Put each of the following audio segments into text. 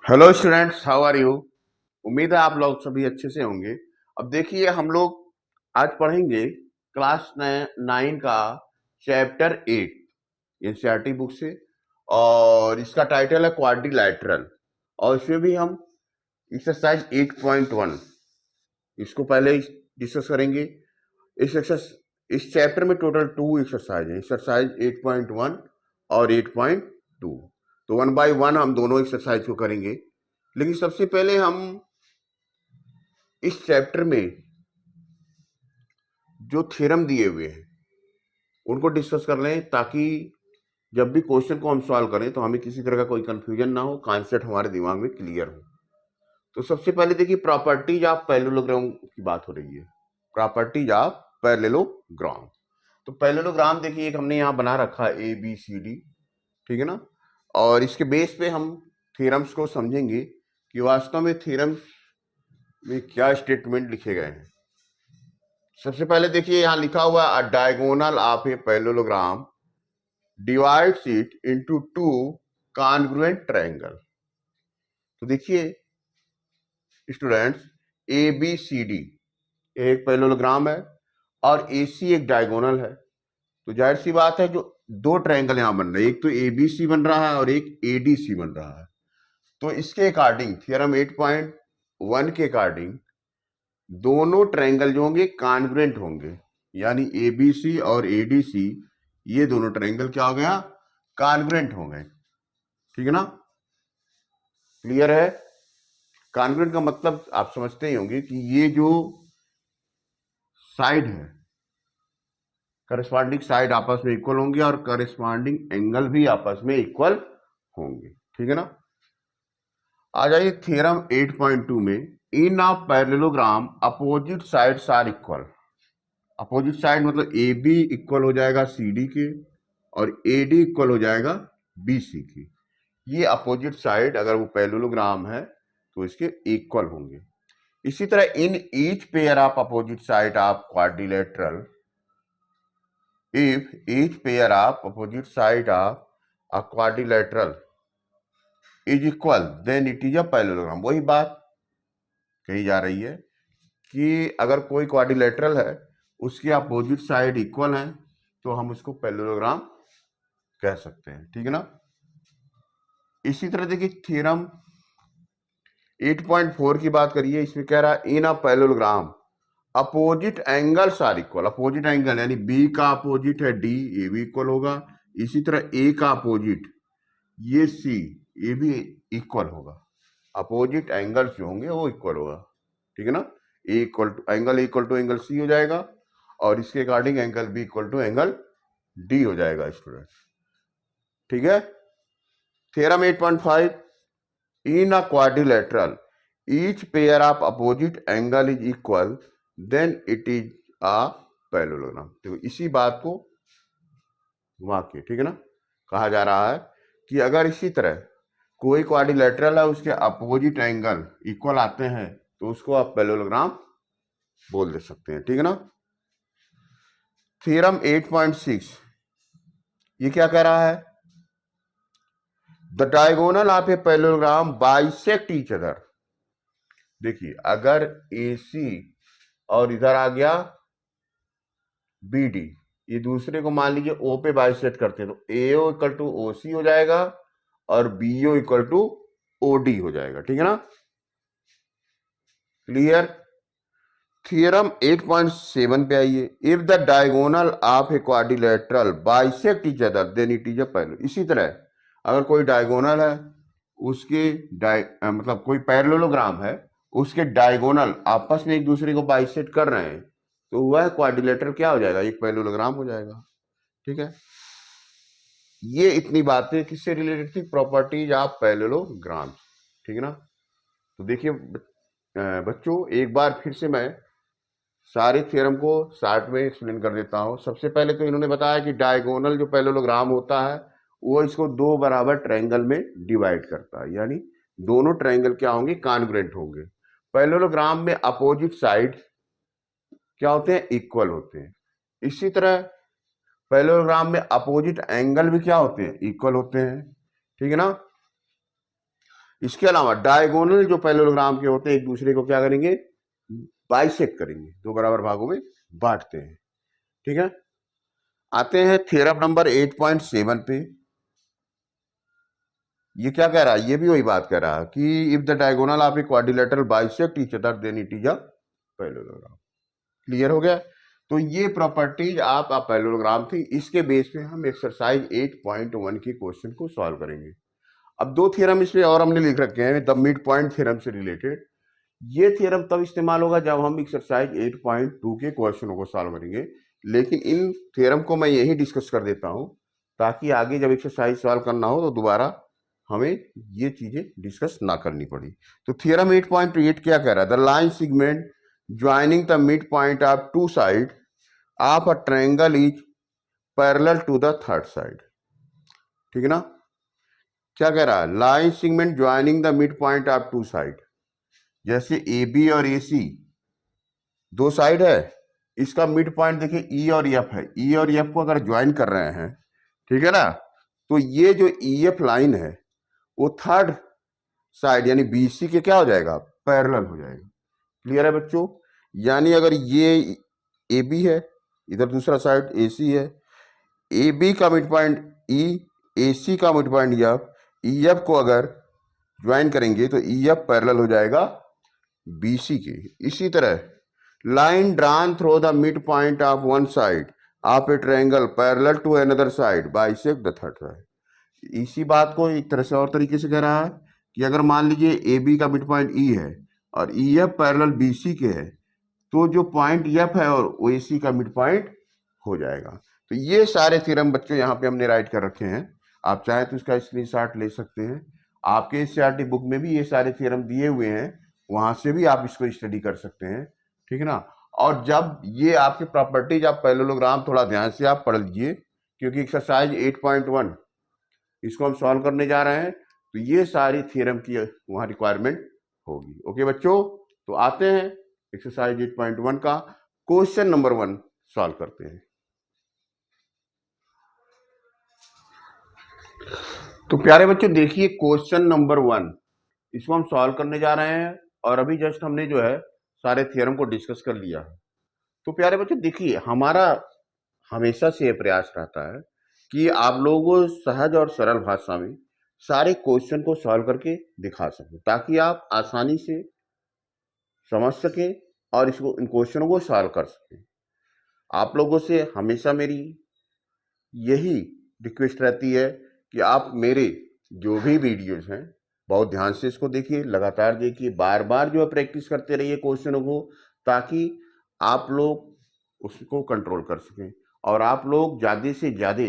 Hello students, how are you. उम्मीद है आप लोग सभी अच्छे से होंगे। अब देखिए, हम लोग आज पढ़ेंगे क्लास 9 का चैप्टर 8 एनसीईआरटी बुक से। और इसका टाइटल है क्वाड्रिलैटरल। और इसमें भी हम एक्सरसाइज 8.1 इसको पहले डिस्कस करेंगे। इस चैप्टर में टोटल 2 एक्सरसाइज है, एक्सरसाइज 8.1 और 8.2। तो वन बाय वन हम दोनों एक्सरसाइज को करेंगे। लेकिन सबसे पहले हम इस चैप्टर में जो थ्योरम दिए हुए हैं उनको डिस्कस कर लें, ताकि जब भी क्वेश्चन को हम सॉल्व करें तो हमें किसी तरह का कोई कंफ्यूजन ना हो, कॉन्सेप्ट हमारे दिमाग में क्लियर हो। तो सबसे पहले देखिए, प्रॉपर्टीज ऑफ पैरेललोग्राम की बात हो रही है। Properties of parallelogram. तो पैरेललोग्राम देखिए, एक हमने यहाँ बना रखा है ए बी सी डी, ठीक है ना। और इसके बेस पे हम थ्योरम्स को समझेंगे कि वास्तव में थ्योरम्स में क्या स्टेटमेंट लिखे गए हैं। सबसे पहले देखिए, यहां लिखा हुआ a diagonal of a parallelogram divides it into two congruent triangle. तो देखिए students, A B C D एक पैरेललोग्राम है और ए सी एक डायगोनल है। तो जाहिर सी बात है, जो दो ट्रायंगल यहां बन रहे हैं, एक तो ए बी सी बन रहा है और एक ए डी सी बन रहा है। तो इसके अकॉर्डिंग थ्योरम 8.1 के अकॉर्डिंग दोनों ट्रायंगल जो होंगे कॉन्ग्रुएंट होंगे, यानी एबीसी और एडीसी ये दोनों ट्रायंगल क्या हो गया, कॉन्ग्रुएंट हो गए। ठीक है ना, क्लियर है। कॉन्ग्रुएंट का मतलब आप समझते ही होंगे कि ये जो साइड है, करस्पॉन्डिंग साइड आपस में इक्वल होंगे और करस्पॉन्डिंग एंगल भी आपस में इक्वल होंगे। ठीक है ना। आ जाइए थ्योरम 8.2 में, in a parallelogram opposite sides are equal. Opposite side मतलब ए बी इक्वल हो जाएगा सी डी के और ए डी इक्वल हो जाएगा बी सी की। ये अपोजिट साइड अगर वो पैरेललोग्राम है तो इसके इक्वल होंगे। इसी तरह in each pair of opposite side of quadrilateral, if each pair of opposite side of a quadrilateral is equal then it is a parallelogram. वही बात कही जा रही है कि अगर कोई क्वाड्रिलेटरल है, उसके अपोजिट साइड इक्वल है, तो हम उसको पैरेललोग्राम कह सकते हैं। ठीक है ना। इसी तरह देखिए थ्योरम 8.4 की बात करिए। इसमें कह रहा है in a parallelogram opposite angles are equal. Opposite angle यानी बी का अपोजिट है डी, ये भी इक्वल होगा। इसी तरह ए का अपोजिट ये सी, ये भी इक्वल होगा। अपोजिट एंगल्स जो होंगे वो इक्वल होगा। ठीक है ना। A equal to angle C हो जाएगा और इसके according angle B equal to angle D हो जाएगा स्टूडेंट। ठीक है। Theorem 8.5, in a quadrilateral each pair of opposite angle is equal then it is a parallelogram. तो इसी बात को घुमा के, ठीक है ना, कहा जा रहा है कि अगर इसी तरह कोई क्वाड्रिलेटरल है, उसके अपोजिट एंगल इक्वल आते हैं, तो उसको आप पैरेललोग्राम बोल दे सकते हैं। ठीक है ना। थ्योरम 8.6 ये क्या कह रहा है, the diagonal of a parallelogram bisect each other. देखिए अगर AC और इधर आ गया BD, ये दूसरे को मान लीजिए O पे बाइसेक्ट करते हैं, तो AO इक्वल टू OC हो जाएगा और BO इक्वल टू OD हो जाएगा। ठीक है ना, क्लियर। थ्योरम 8.7 पे आइए, if the diagonal of a quadrilateral bisect each other than it is a parallel. इसी तरह अगर कोई डायगोनल है, उसके मतलब कोई पैरेललोग्राम है, उसके डायगोनल आपस में एक दूसरे को बाइसेक्ट कर रहे हैं, तो वह क्वाड्रिलेटरल क्या हो जाएगा, एक पैरेललोग्राम हो जाएगा। ठीक है। ये इतनी बातें किससे रिलेटेड थी, प्रॉपर्टीज ऑफ पैरेललोग्राम। ठीक है ना। तो देखिए बच्चों, एक बार फिर से मैं सारे थ्योरम को शॉर्ट में एक्सप्लेन कर देता हूं। सबसे पहले तो इन्होंने बताया कि डायगोनल जो पैरेललोग्राम होता है, वो इसको दो बराबर ट्रायंगल में डिवाइड करता है, यानी दोनों ट्रायंगल क्या होंगे, कॉन्ग्रुएंट होंगे। पैरेललोग्राम में अपोजिट साइड क्या होते हैं, इक्वल होते हैं। इसी तरह पैरेललोग्राम में अपोजिट एंगल भी क्या होते हैं, इक्वल होते हैं। ठीक है ना। इसके अलावा डायगोनल जो पैरेललोग्राम के होते हैं एक दूसरे को क्या करेंगे, बाइसेक्ट करेंगे, दो बराबर भागों में बांटते हैं। ठीक है, आते हैं थ्योरम नंबर 8.7 पे। ये क्या कह रहा है, ये भी वही बात कह रहा है कि if the diagonal of a quadrilateral bisect each other than it is a parallelogram. Clear हो गया। तो ये प्रॉपर्टीज आप पैरेललोग्राम थी, इसके बेस पे हम एक्सरसाइज 8.1 की क्वेश्चन को सॉल्व करेंगे। अब दो थ्योरम इसमें और हमने लिख रखे हैं द मिड पॉइंट थ्योरम से रिलेटेड। ये थ्योरम तब इस्तेमाल होगा जब हम एक्सरसाइज 8.2 के क्वेश्चनों को सॉल्व करेंगे, लेकिन इन थ्योरम को मैं यही डिस्कस कर देता हूं ताकि आगे जब एक्सरसाइज सॉल्व करना हो तो दोबारा हमें ये चीजें डिस्कस ना करनी पड़ी। तो थ्योरम 8.8 क्या कह रहा है, the line segment joining the mid point of two side of a triangle is parallel to the third side. ठीक है ना, क्या कह रहा है, line segment joining the mid point of two side, जैसे ए बी और ए सी दो साइड है, इसका मिड पॉइंट देखिए ई और एफ है, ई और एफ को अगर ज्वाइन कर रहे हैं, ठीक है ना, तो ये जो ई एफ लाइन है वो थर्ड साइड यानी बीसी के क्या हो जाएगा, पैरेलल हो जाएगा। क्लियर है बच्चों, यानी अगर ये ए बी है, इधर दूसरा साइड ए सी है, ए बी का मिड पॉइंट ई, ए सी का mid point F, E F को अगर ज्वाइन करेंगे तो ई एफ पैरेलल हो जाएगा बीसी के। इसी तरह line drawn through the mid point of one side of a triangle parallel to another side bisect the third side. इसी बात को एक तरह से और तरीके से कह रहा है कि अगर मान लीजिए ए बी का मिड पॉइंट ई है और E F parallel B C के है, तो जो पॉइंट एफ है और ओ ए सी का मिड पॉइंट हो जाएगा। तो ये सारे थ्योरम बच्चों यहाँ पे हमने राइट कर रखे हैं, आप चाहे तो इसका स्क्रीनशॉट ले सकते हैं। आपके एससीईआरटी बुक में भी ये सारे थ्योरम दिए हुए हैं, वहां से भी आप इसको स्टडी कर सकते हैं। ठीक है ना, और जब ये आपके प्रॉपर्टीज आप पैरेललोग्राम थोड़ा ध्यान से आप पढ़ लीजिए, क्योंकि एक्सरसाइज 8.1 इसको हम सॉल्व करने जा रहे हैं, तो ये सारी थ्योरम की वहां रिक्वायरमेंट होगी। ओके बच्चों, तो आते हैं एक्सरसाइज 8.1 का क्वेश्चन नंबर 1 सॉल्व करते हैं। तो प्यारे बच्चों देखिए क्वेश्चन नंबर 1 इसको हम सॉल्व करने जा रहे हैं, और अभी जस्ट हमने जो है सारे थ्योरम को डिस्कस कर लिया है। तो प्यारे बच्चों देखिए, हमारा हमेशा से यह प्रयास रहता है कि आप लोगों सहज और सरल भाषा में सारे क्वेश्चन को सॉल्व करके दिखा सकें, ताकि आप आसानी से समझ सकें और इसको इन क्वेश्चनों को सॉल्व कर सकें। आप लोगों से हमेशा मेरी यही रिक्वेस्ट रहती है कि आप मेरे जो भी वीडियोस हैं बहुत ध्यान से इसको देखिए, लगातार देखिए, बार बार जो है प्रैक्टिस करते रहिए क्वेश्चनों को, ताकि आप लोग उसको कंट्रोल कर सकें और आप लोग ज़्यादा से ज़्यादा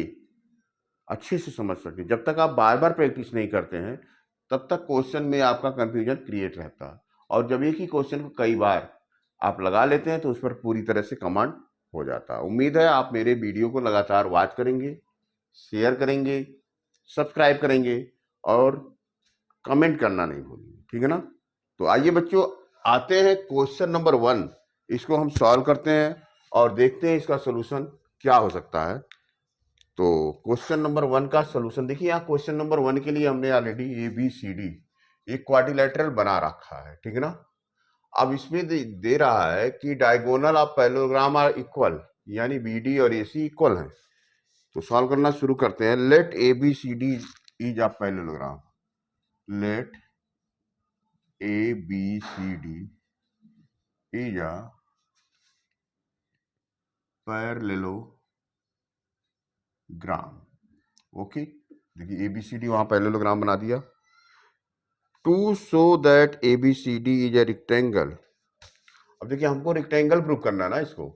अच्छे से समझ सकें। जब तक आप बार बार प्रैक्टिस नहीं करते हैं तब तक क्वेश्चन में आपका कंफ्यूजन क्रिएट रहता है, और जब एक ही क्वेश्चन को कई बार आप लगा लेते हैं तो उस पर पूरी तरह से कमांड हो जाता है। उम्मीद है आप मेरे वीडियो को लगातार वॉच करेंगे, शेयर करेंगे, सब्सक्राइब करेंगे और कमेंट करना नहीं भूलेंगे। ठीक है ना, तो आइए बच्चों आते हैं क्वेश्चन नंबर 1, इसको हम सॉल्व करते हैं और देखते हैं इसका सोल्यूशन क्या हो सकता है। तो क्वेश्चन नंबर 1 का सोल्यूशन देखिए, यहाँ क्वेश्चन नंबर 1 के लिए हमने already A B C D एक क्वाड्रिलेटरल बना रखा है। ठीक है ना, अब इसमें दे रहा है कि diagonal of parallelogram are equal, यानी बी डी और ए सी इक्वल हैं। तो सॉल्व करना शुरू करते हैं। Let A B C D is a parallelogram, let A B C D is a parallelogram. Okay, देखिए ए बी सी डी वहां पैरेललोग्राम बना दिया। To show that A B C D is a rectangle, अब देखिए हमको rectangle prove करना है ना इसको,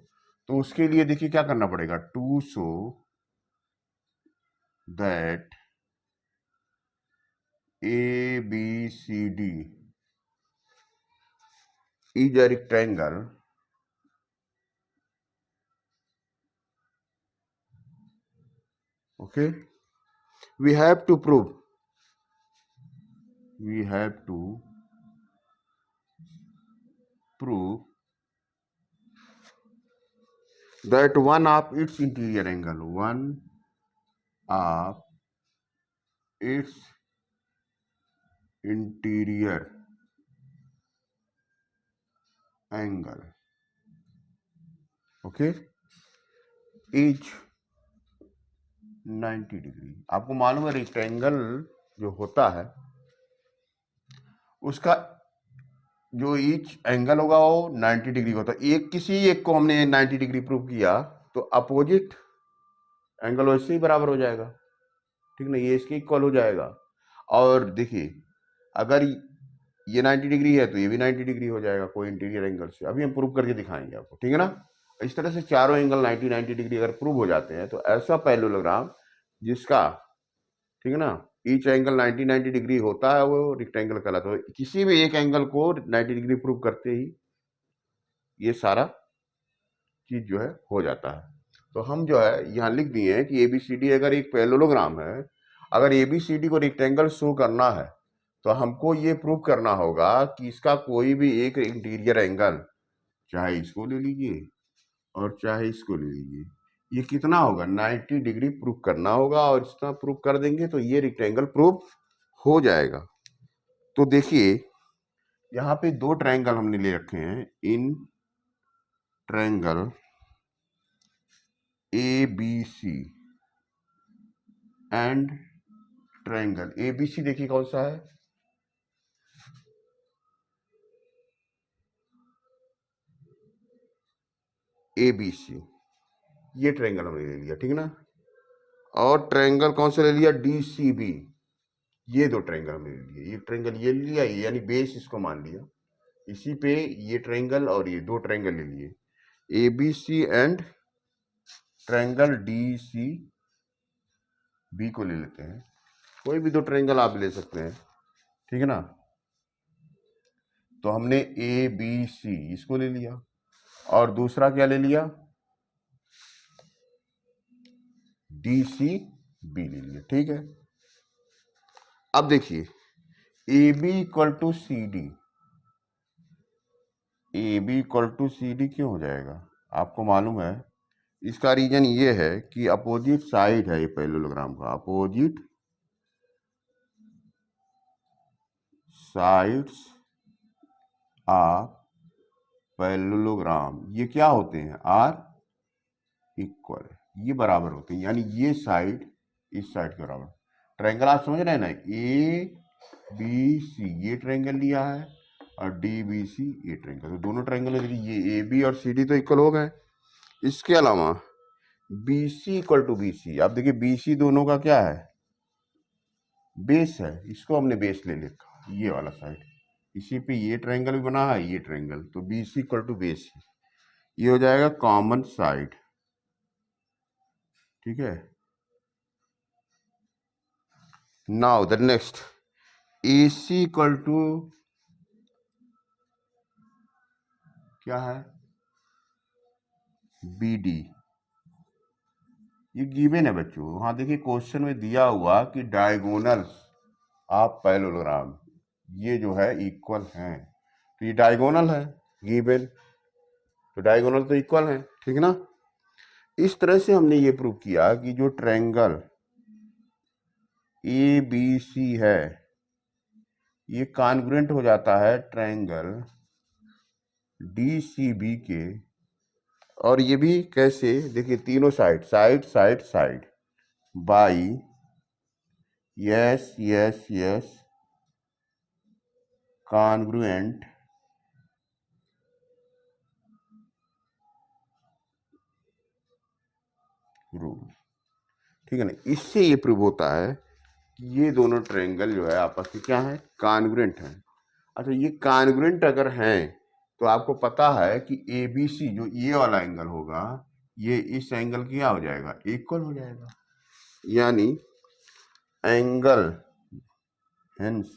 तो उसके लिए देखिए क्या करना पड़ेगा, to show that A B C D is a rectangle, okay, we have to prove that one of its interior angle, of its interior angle, okay, is 90 degree. आपको मालूम है रेक्टेंगल जो होता है उसका जो ईच एंगल होगा वो 90 डिग्री होता है। एक किसी एक को हमने 90 डिग्री प्रूव किया तो अपोजिट एंगल वैसे ही बराबर हो जाएगा, ठीक ना, ये इसके इक्वल हो जाएगा। और देखिए अगर ये 90 डिग्री है तो ये भी 90 डिग्री हो जाएगा कोई इंटीरियर एंगल से। अभी हम प्रूव करके दिखाएंगे आपको, ठीक है ना। इस तरह से चारों एंगल 90 डिग्री अगर प्रूव हो जाते हैं तो ऐसा पैरेललोग्राम जिसका, ठीक है ना, ईच एंगल 90 डिग्री होता है वो रेक्टेंगल कहलाता है। तो किसी भी एक एंगल को 90 डिग्री प्रूव करते ही ये सारा चीज जो है हो जाता है। तो हम जो है यहाँ लिख दिए हैं कि एबीसीडी अगर एक पैरेललोग्राम है, अगर एबीसीडी को रेक्टेंगल शो करना है तो हमको ये प्रूव करना होगा कि इसका कोई भी एक इंटीरियर एंगल, चाहे इसको ले लीजिए और चाहे इसको ले लीजिए, ये कितना होगा 90 डिग्री प्रूव करना होगा। और इतना प्रूव कर देंगे तो ये रेक्टेंगल प्रूव हो जाएगा। तो देखिए यहाँ पे दो ट्रायंगल हमने ले रखे हैं, इन triangle A B C and triangle A B C, देखिए कौन सा है, ए बी सी, ये ट्रायंगल हमने ले लिया, ठीक है ना। और ट्रायंगल कौन सा ले लिया, डी सी बी, ये दो ट्रायंगल हमने ले लिए। ये ट्रायंगल ये ले लिया, यानी बेस इसको मान लिया, इसी पे ये ट्रायंगल और ये दो ट्रायंगल ले लिए, A B C and triangle D C B को ले लेते हैं। कोई भी दो ट्रायंगल आप ले सकते हैं, ठीक है ना। तो हमने ए बी सी इसको ले लिया और दूसरा क्या ले लिया, डी सी बी ले लिया, ठीक है। अब देखिए A B equal to C D, A B equal to C D क्यों हो जाएगा, आपको मालूम है इसका रीजन ये है कि अपोजिट साइड है ये पैरेललोग्राम का, अपोजिट साइड्स ऑफ पैरेललोग्राम ये क्या होते हैं, आर इक्वल, ये बराबर होते हैं, यानी ये साइड इस साइड के बराबर। ट्रायंगल आप समझ रहे हैं ना, ए बी सी ये ट्रायंगल लिया है और डी बी सी ये ट्रायंगल, तो दोनों ट्रायंगल ये ए बी और सी डी तो इक्वल हो गए। इसके अलावा B C equal to B C, आप देखिए बी सी दोनों का क्या है, बेस है, इसको हमने बेस ले लिखा ये वाला साइड, इसी पे ये ट्रायंगल भी बना है ये ट्रायंगल, तो B C equal to base, ये हो जाएगा कॉमन साइड, ठीक है। Now the next A C equal to क्या है, बी डी, ये गिवन है बच्चों। वहां देखिए क्वेश्चन में दिया हुआ कि डायगोनल्स ऑफ पैरेललोग्राम ये जो है इक्वल हैं, तो ये डायगोनल है गिवन, तो डायगोनल तो इक्वल है, ठीक है ना। इस तरह से हमने ये प्रूव किया कि जो ट्रायंगल ए बी सी है ये कॉन्ग्रुएंट हो जाता है ट्रायंगल डी सी बी के, और ये भी कैसे, देखिए तीनों side side side side by yes yes yes congruent rule, ठीक है ना। इससे ये प्रूव होता है कि ये दोनों ट्रायंगल जो है आपस में क्या है, कॉन्ग्रुएंट है। अच्छा ये कॉन्ग्रुएंट अगर हैं तो आपको पता है कि ए बी सी जो ये वाला एंगल होगा ये इस एंगल क्या हो जाएगा, इक्वल हो जाएगा, यानी angle, hence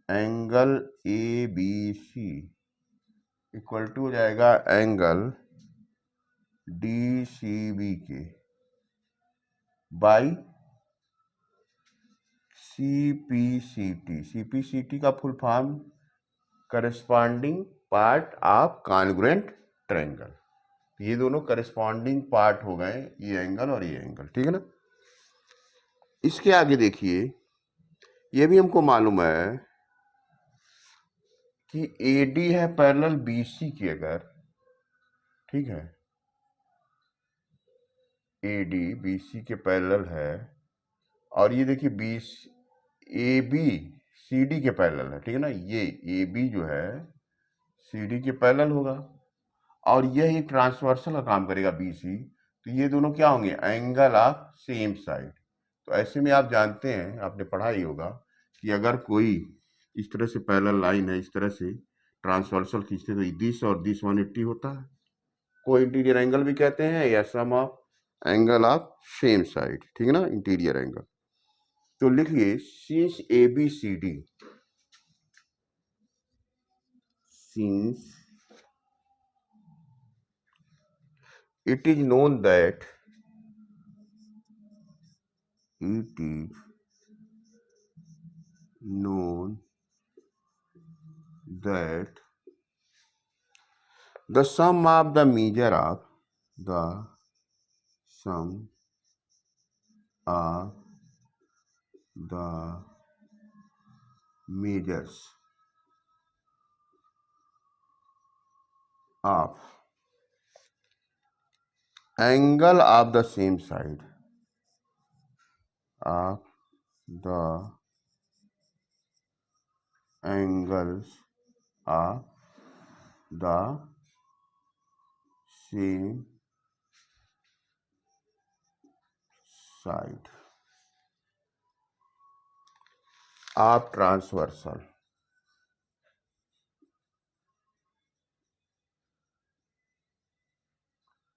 angle A B C equal to हो जाएगा एंगल डी सी बी के by C P C T, C P C T का full form corresponding part of congruent triangle, ये दोनों करस्पॉन्डिंग पार्ट हो गए, ये एंगल और ये एंगल, ठीक है ना। इसके आगे देखिए ये भी हमको मालूम है कि AD है पैरेलल BC की, अगर ठीक है AD BC के पैरेलल है, और ये देखिए AB CD के पैरेलल है, ठीक है ना, ये AB जो है CD के पैरेलल होगा, और यह एक ट्रांसवर्सल का काम करेगा BC, तो ये दोनों क्या होंगे, एंगल ऑफ सेम साइड। तो ऐसे में आप जानते हैं, आपने पढ़ा ही होगा कि अगर कोई इस तरह से पैरेलल लाइन है, इस तरह से ट्रांसवर्सल खींचते तो दिस और दिस 180 होता है, को इंटीरियर एंगल भी कहते हैं, या sum of angle of same side, ठीक है ना, इंटीरियर एंगल। तो लिखिए since ABCD, since it is known that it is known that the sum of the measure of the sum of the measures of angle of the same side of the angles of the same side of transversal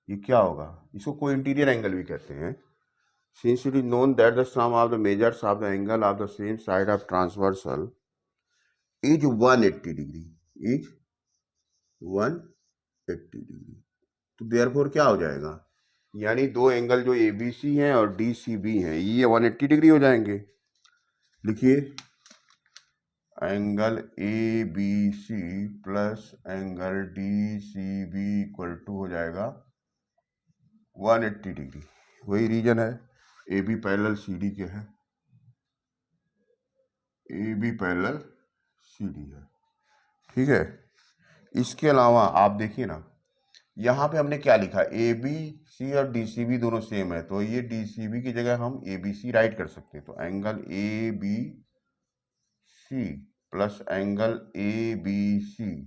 ये क्या होगा, इसको कोई interior angle भी कहते हैं। Since it is known that the sum of the measures of the angle of the same side of transversal is 180 degree, is 180 degree, तो therefore क्या हो जाएगा, यानी दो एंगल जो ABC हैं और DCB हैं ये 180 डिग्री हो जाएंगे। लिखिए angle ABC plus angle DCB equal to हो जाएगा 180 डिग्री। वही रीजन है, AB पैरेलल CD के है, AB पैरेलल CD है, ठीक है। इसके अलावा आप देखिए ना, यहाँ पे हमने क्या लिखा, ABC और DCB दोनों सेम है, तो ये DCB की जगह हम ABC राइट कर सकते हैं। तो angle ABC plus angle ABC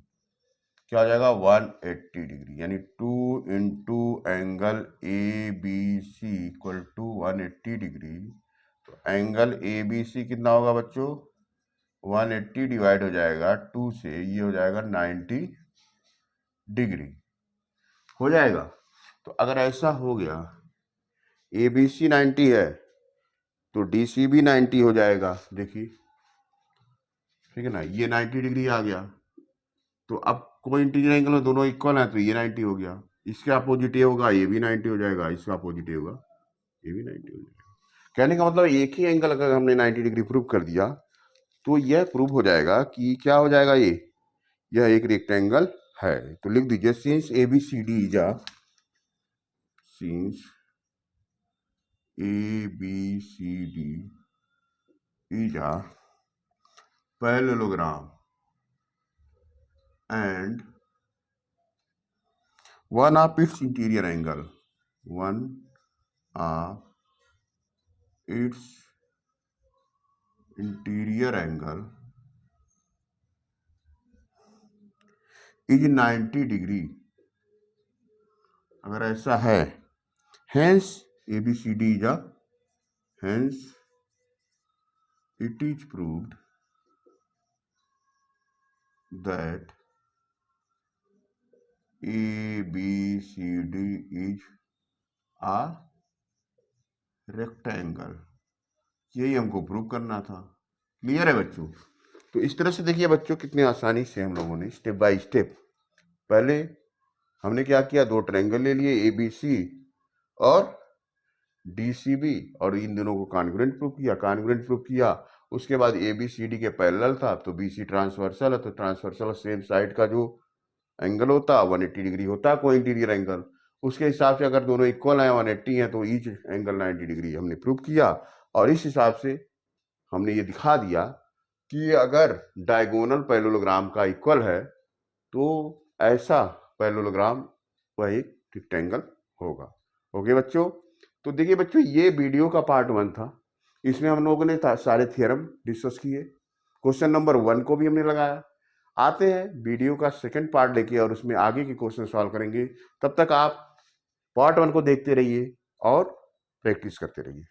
क्या हो जाएगा, 180 डिग्री, यानी 2 into angle ABC equal to 180 degree. तो एंगल ABC कितना होगा बच्चों, 180 डिवाइड हो जाएगा 2 से, ये हो जाएगा 90 डिग्री हो जाएगा। तो अगर ऐसा हो गया, ABC 90 है तो DCB 90 हो जाएगा, देखिए ठीक है ना, ये 90 डिग्री आ गया। तो अब कोई इंटीरियर एंगल में दोनों इक्वल है तो ये 90 हो गया, इसके अपोजिट ये होगा, ये भी 90 हो जाएगा, इसका अपोजिट ये होगा, ये भी 90 हो जाएगा। कहने का मतलब एक ही एंगल अगर हमने 90 डिग्री प्रूव कर दिया तो यह प्रूव हो जाएगा कि क्या हो जाएगा, यह एक रेक्टेंगल है। तो लिख दीजिए since ABCD is a, since ABCD is a parallelogram and one of its interior angle, one of its interior angle is 90 degree. अगर ऐसा है, hence ABCD is a, hence it is proved that ABCD is a rectangle। यही हमको prove करना था। Clear है बच्चों? तो इस तरह से देखिए बच्चों, कितनी आसानी से हम लोगों ने स्टेप बाय स्टेप, पहले हमने क्या किया, दो ट्रायंगल ले लिए ABC और DCB, और इन दोनों को कॉन्ग्रुएंट प्रूव किया। उसके बाद ABCD के पैरेलल था तो BC ट्रांसवर्सल है, तो ट्रांसवर्सल सेम साइड का जो एंगल होता 180 डिग्री होता, कोई इंटीरियर एंगल, उसके हिसाब से अगर दोनों इक्वल है 180 है तो ईच एंगल 90 डिग्री हमने प्रूव किया, और इस हिसाब से हमने ये दिखा दिया कि अगर डायगोनल पैरेललोग्राम का इक्वल है तो ऐसा पैरेललोग्राम वह एक रेक्टेंगल होगा। ओके बच्चों, तो देखिए बच्चों, ये वीडियो का पार्ट 1 था। इसमें हम लोगों ने सारे थ्योरम डिस्कस किए, क्वेश्चन नंबर 1 को भी हमने लगाया। आते हैं वीडियो का सेकंड पार्ट लेके और उसमें आगे के क्वेश्चन सॉल्व करेंगे। तब तक आप पार्ट 1 को देखते रहिए और प्रैक्टिस करते रहिए।